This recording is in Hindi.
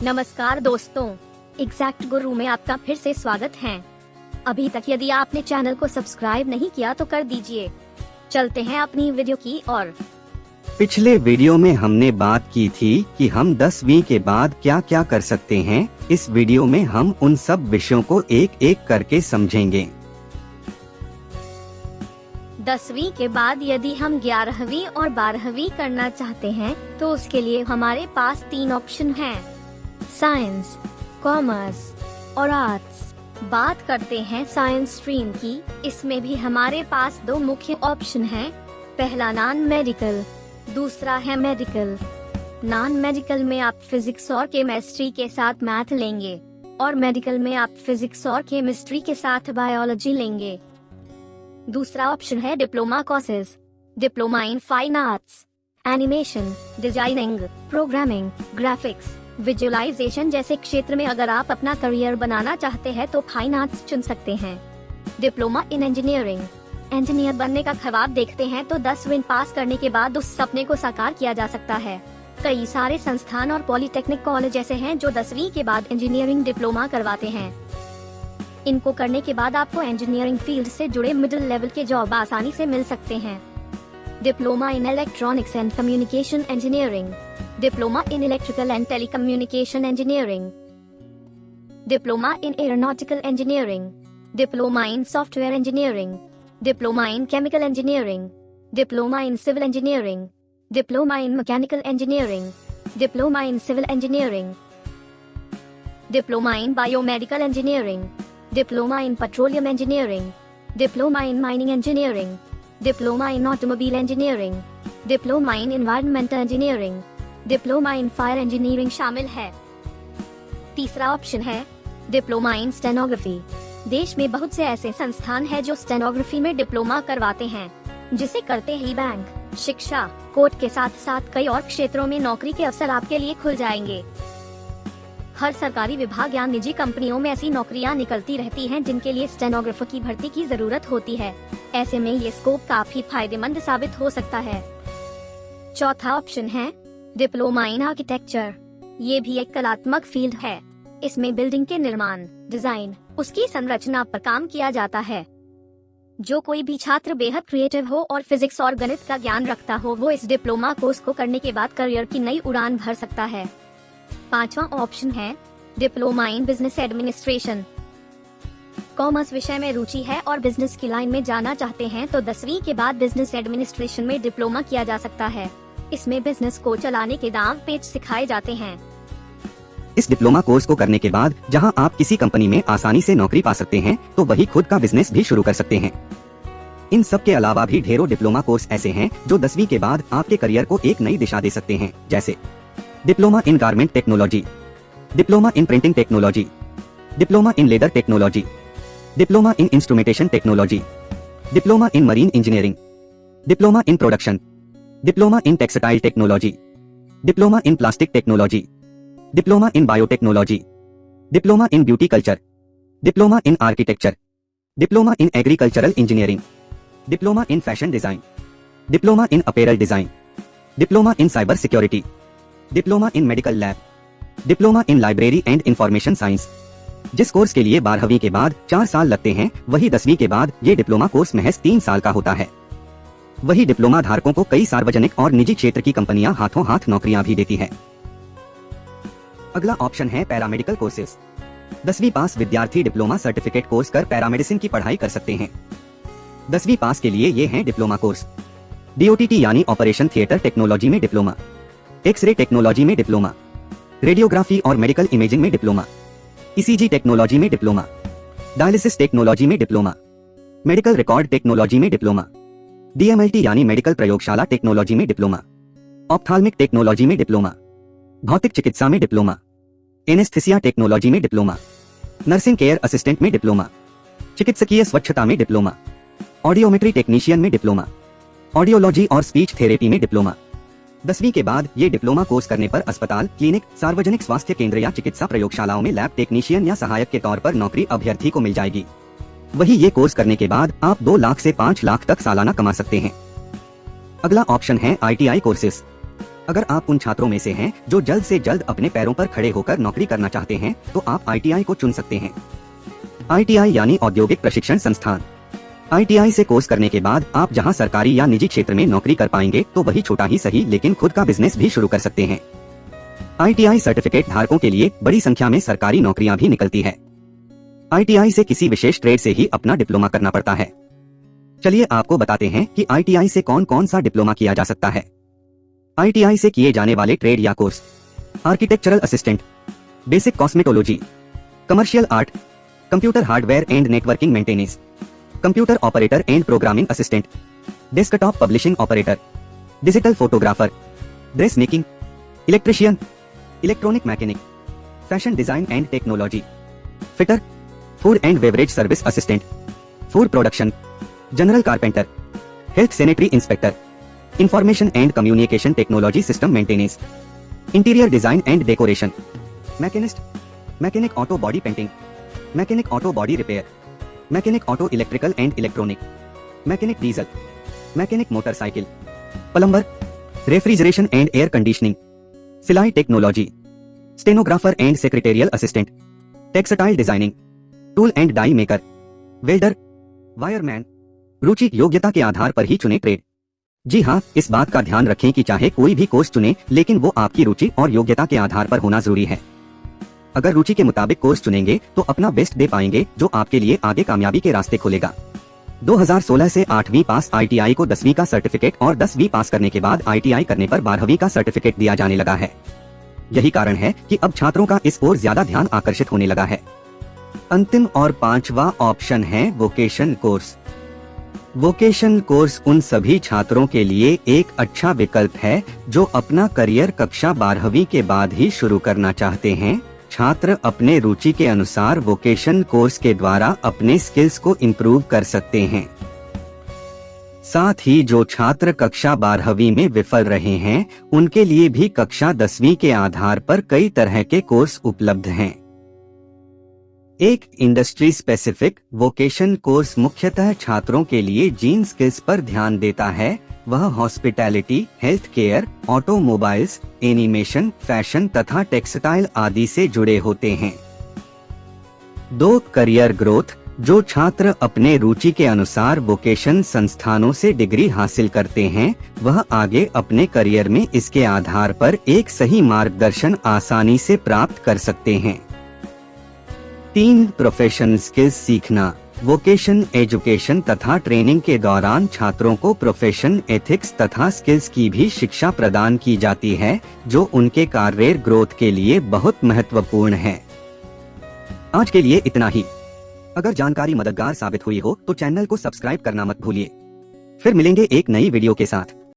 नमस्कार दोस्तों, एग्जैक्ट गुरु में आपका फिर से स्वागत है। अभी तक यदि आपने चैनल को सब्सक्राइब नहीं किया तो कर दीजिए। चलते हैं अपनी वीडियो की ओर। पिछले वीडियो में हमने बात की थी कि हम 10वीं के बाद क्या क्या कर सकते हैं। इस वीडियो में हम उन सब विषयों को एक एक करके समझेंगे। 10वीं के बाद यदि हम 11वीं और 12वीं करना चाहते हैं तो उसके लिए हमारे पास 3 ऑप्शन हैं, साइंस, कॉमर्स और आर्ट्स। बात करते हैं साइंस स्ट्रीम की। इसमें भी हमारे पास 2 मुख्य ऑप्शन हैं। पहला नॉन मेडिकल, दूसरा है मेडिकल। नॉन मेडिकल में आप फिजिक्स और केमिस्ट्री के साथ मैथ लेंगे और मेडिकल में आप फिजिक्स और केमिस्ट्री के साथ बायोलॉजी लेंगे। दूसरा ऑप्शन है diploma courses, diploma in fine arts, animation, designing, programming, graphics, visualisation जैसे क्षेत्र में अगर आप अपना करियर बनाना चाहते हैं तो फाइन आर्ट्स चुन सकते हैं। डिप्लोमा इन इंजीनियरिंग, इंजीनियर बनने का ख्वाब देखते हैं तो 10वीं पास करने के बाद उस सपने को साकार किया जा सकता है। कई सारे संस्थान और पॉलिटेक्निक कॉलेज ऐसे हैं जो 10वीं के बाद इंजीनियरिंग डिप्लोमा करवाते हैं। इनको करने के बाद आपको इंजीनियरिंग फील्ड से जुड़े मिडिल लेवल के जॉब आसानी से मिल सकते हैं। Diploma in electronics and communication engineering, diploma in electrical and telecommunication engineering, diploma in aeronautical engineering, diploma in software engineering, diploma in chemical engineering, diploma in civil engineering, diploma in mechanical engineering, diploma in civil engineering, diploma in biomedical engineering, diploma in petroleum engineering, diploma in mining engineering, diploma in automobile engineering, diploma in environmental engineering, diploma in fire engineering शामिल है। तीसरा ऑप्शन है डिप्लोमा इन स्टेनोग्राफी। देश में बहुत से ऐसे संस्थान हैं जो स्टेनोग्राफी में डिप्लोमा करवाते हैं, जिसे करते ही बैंक, शिक्षा, कोर्ट के साथ साथ कई और क्षेत्रों में नौकरी के अवसर आपके लिए खुल जाएंगे। हर सरकारी विभाग या निजी कंपनियों में ऐसी नौकरियां निकलती रहती हैं जिनके लिए स्टेनोग्राफर की भर्ती की जरूरत होती है। ऐसे में ये स्कोप काफी फायदेमंद साबित हो सकता है। चौथा ऑप्शन है डिप्लोमा इन आर्किटेक्चर। ये भी एक कलात्मक फील्ड है। इसमें बिल्डिंग के निर्माण, डिजाइन, उसकी संरचना पर काम किया जाता है। जो कोई भी छात्र बेहद क्रिएटिव हो और फिजिक्स और गणित का ज्ञान रखता हो वो इस डिप्लोमा कोर्स को करने के बाद करियर की नई उड़ान भर सकता है। पांचवा ऑप्शन है diploma in business administration. Commerce विषय में रुचि है और बिजनेस की लाइन में जाना चाहते हैं तो 10वीं के बाद बिजनेस एडमिनिस्ट्रेशन में डिप्लोमा किया जा सकता है। इसमें बिजनेस को चलाने के दांव पेच सिखाए जाते हैं। इस डिप्लोमा कोर्स को करने के बाद जहां आप किसी कंपनी में आसानी से नौकरी पा सकते हैं तो वही खुद का बिजनेस भी शुरू कर सकते हैं। इन सब के अलावा भी ढेरों डिप्लोमा कोर्स ऐसे हैं जो 10वीं के बाद आपके करियर को एक नई दिशा दे सकते हैं, जैसे diploma in garment technology, diploma in printing technology, diploma in leather technology, diploma in instrumentation technology, diploma in marine engineering, diploma in production, diploma in textile technology, diploma in plastic technology, diploma in biotechnology, diploma in beauty culture, diploma in architecture, diploma in agricultural engineering, diploma in fashion design, diploma in apparel design, diploma in cyber security, diploma in medical lab, diploma in library and information science. जिस कोर्स के लिए 12वीं के बाद 4 साल लगते हैं वही 10वीं के बाद ये डिप्लोमा कोर्स महज 3 साल का होता है। वही डिप्लोमा धारकों को कई सार्वजनिक और निजी क्षेत्र की कंपनियां हाथों हाथ नौकरियां भी देती है। अगला ऑप्शन है पैरामेडिकल कोर्सेज। 10वीं पास विद्यार्थी डिप्लोमा सर्टिफिकेट कोर्स कर पैरामेडिसिन की पढ़ाई कर सकते हैं। 10वीं पास के लिए ये हैं डिप्लोमा कोर्स। DOTT यानी ऑपरेशन थिएटर टेक्नोलॉजी में डिप्लोमा, एक्सरे टेक्नोलॉजी में डिप्लोमा, रेडियोग्राफी और मेडिकल इमेजिंग में डिप्लोमा, ECG टेक्नोलॉजी में डिप्लोमा, डायलिसिस टेक्नोलॉजी में डिप्लोमा, मेडिकल रिकॉर्ड टेक्नोलॉजी में डिप्लोमा, DMLT यानी मेडिकल प्रयोगशाला टेक्नोलॉजी में डिप्लोमा, ऑप्थाल्मिक टेक्नोलॉजी में डिप्लोमा, भौतिक चिकित्सा में डिप्लोमा, एनेस्थीसिया टेक्नोलॉजी में डिप्लोमा, नर्सिंग केयर असिस्टेंट में डिप्लोमा, चिकित्सकीय स्वच्छता में डिप्लोमा, ऑडियोमेट्री टेक्नीशियन में डिप्लोमा, ऑडियोलॉजी और स्पीच थेरेपी में डिप्लोमा। 10वीं के बाद ये डिप्लोमा कोर्स करने पर अस्पताल, क्लिनिक, सार्वजनिक स्वास्थ्य केंद्र या चिकित्सा प्रयोगशालाओं में लैब टेक्नीशियन या सहायक के तौर पर नौकरी अभ्यर्थी को मिल जाएगी। वही ये कोर्स करने के बाद आप 2 लाख से 5 लाख तक सालाना कमा सकते हैं। अगला ऑप्शन है ITI कोर्सेज। अगर आप उन छात्रों में से हैं जो जल्द से जल्द अपने पैरों पर खड़े होकर नौकरी करना चाहते हैं तो आप ITI को चुन सकते हैं। ITI यानी औद्योगिक प्रशिक्षण संस्थान। ITI से कोर्स करने के बाद आप जहां सरकारी या निजी क्षेत्र में नौकरी कर पाएंगे तो वही छोटा ही सही लेकिन खुद का बिजनेस भी शुरू कर सकते हैं। ITI सर्टिफिकेट धारकों के लिए बड़ी संख्या में सरकारी नौकरियां भी निकलती है। ITI से किसी विशेष ट्रेड से ही अपना डिप्लोमा करना पड़ता है। चलिए आपको बताते हैं कि ITI से कौन कौन सा डिप्लोमा किया जा सकता है। ITI से किए जाने वाले ट्रेड या course: architectural assistant, basic cosmetology, commercial art, computer hardware and networking maintenance, computer operator and programming assistant, desktop publishing operator, digital photographer, dress making, electrician, electronic mechanic, fashion design and technology, fitter, food and beverage service assistant, food production, general carpenter, health sanitary inspector, information and communication technology system maintenance, interior design and decoration, machinist, mechanic auto body painting, mechanic auto body repair, mechanic auto electrical and electronic, mechanic diesel, mechanic motorcycle, plumber, refrigeration and air conditioning, सिलाई technology, stenographer and secretarial assistant, textile designing, tool and die maker, welder, wireman. रुचि योग्यता के आधार पर ही चुने ट्रेड। जी हाँ, इस बात का ध्यान रखें कि चाहे कोई भी कोर्स चुने लेकिन वो आपकी रुचि और योग्यता के आधार पर होना जरूरी है। अगर रुचि के मुताबिक कोर्स चुनेंगे तो अपना बेस्ट दे पाएंगे जो आपके लिए आगे कामयाबी के रास्ते खोलेगा। 2016 से 8वीं पास ITI को 10वीं का सर्टिफिकेट और 10वीं पास करने के बाद ITI करने पर 12वीं का सर्टिफिकेट दिया जाने लगा है। यही कारण है कि अब छात्रों का इस ओर ज्यादा ध्यान आकर्षित होने लगा है। अंतिम और 5वां ऑप्शन है वोकेशन कोर्स। वोकेशन कोर्स उन सभी छात्रों के लिए एक अच्छा विकल्प है जो अपना करियर कक्षा 12वीं के बाद ही शुरू करना चाहते हैं। छात्र अपने रुचि के अनुसार वोकेशन कोर्स के द्वारा अपने स्किल्स को इम्प्रूव कर सकते हैं। साथ ही जो छात्र कक्षा 12वीं में विफल रहे हैं उनके लिए भी कक्षा 10वीं के आधार पर कई तरह के कोर्स उपलब्ध हैं। एक इंडस्ट्री स्पेसिफिक वोकेशन कोर्स मुख्यतः छात्रों के लिए जिन स्किल्स पर ध्यान देता है वह hospitality, health care, automobiles, animation, fashion तथा टेक्सटाइल आदि से जुड़े होते हैं। 2. Career growth. जो छात्र अपने रुचि के अनुसार वोकेशन संस्थानों से डिग्री हासिल करते हैं वह आगे अपने करियर में इसके आधार पर एक सही मार्गदर्शन आसानी से प्राप्त कर सकते हैं। 3. प्रोफेशनल स्किल्स सीखना। वोकेशन एजुकेशन तथा ट्रेनिंग के दौरान छात्रों को प्रोफेशन एथिक्स तथा स्किल्स की भी शिक्षा प्रदान की जाती है जो उनके करियर ग्रोथ के लिए बहुत महत्वपूर्ण है। आज के लिए इतना ही। अगर जानकारी मददगार साबित हुई हो तो चैनल को सब्सक्राइब करना मत भूलिए। फिर मिलेंगे एक नई वीडियो के साथ।